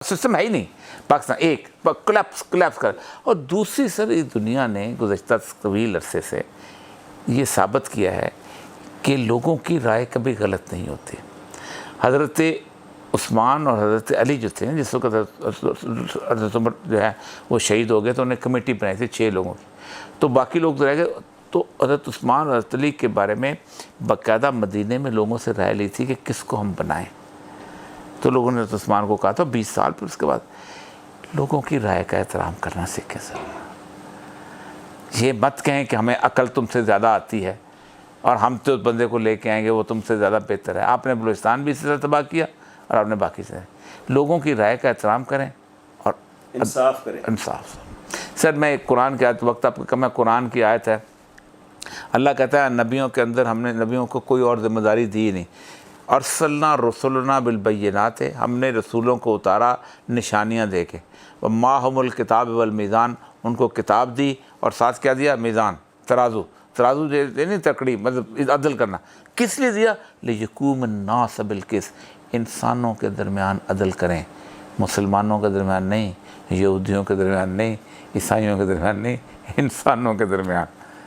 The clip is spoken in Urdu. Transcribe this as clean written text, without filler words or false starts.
سسٹم ہے ہی نہیں پاکستان، ایک کلیپس کر. اور دوسری سر اس دنیا نے گزشتہ طویل عرصے سے یہ ثابت کیا ہے کہ لوگوں کی رائے کبھی غلط نہیں ہوتی. حضرت عثمان اور حضرت علی جو تھے، جس وقت حضرت عمر جو ہے وہ شہید ہو گئے تو انہیں کمیٹی بنائی تھی 6 لوگوں کی، تو باقی لوگ تو رہ گئے. تو حضرت عثمان اور حضرت علی کے بارے میں باقاعدہ مدینے میں لوگوں سے رائے لی تھی کہ کس کو ہم بنائیں. تو لوگوں نے حضرت عثمان کو کہا تھا 20 سال پھر اس کے بعد لوگوں کی رائے کا احترام کرنا سیکھیں سر. یہ مت کہیں کہ ہمیں عقل تم سے زیادہ آتی ہے اور ہم تو اس بندے کو لے کے آئیں گے وہ تم سے زیادہ بہتر ہے. آپ نے بلوچستان بھی اسی طرح تباہ کیا اور آپ نے باقی سے. لوگوں کی رائے کا احترام کریں اور انصاف کریں. انصاف. سر میں قرآن کی آیت، وقت آپ کو کم ہے، قرآن کی آیت ہے. اللہ کہتا ہے نبیوں کے اندر ہم نے نبیوں کو کوئی اور ذمہ داری دی نہیں. ارسلنا رسولنا بالبینات، ہم نے رسولوں کو اتارا نشانیاں دے کے. وماہم الکتاب والمیزان، ان کو کتاب دی اور ساتھ کیا دیا؟ میزان، ترازو نہیں تکڑی، مطلب عدل کرنا. کس لیے دیا؟ لیقوم الناس بالقسط، انسانوں کے درمیان عدل کریں، مسلمانوں کے درمیان نہیں، یہودیوں کے درمیان نہیں، عیسائیوں کے درمیان نہیں، انسانوں کے درمیان.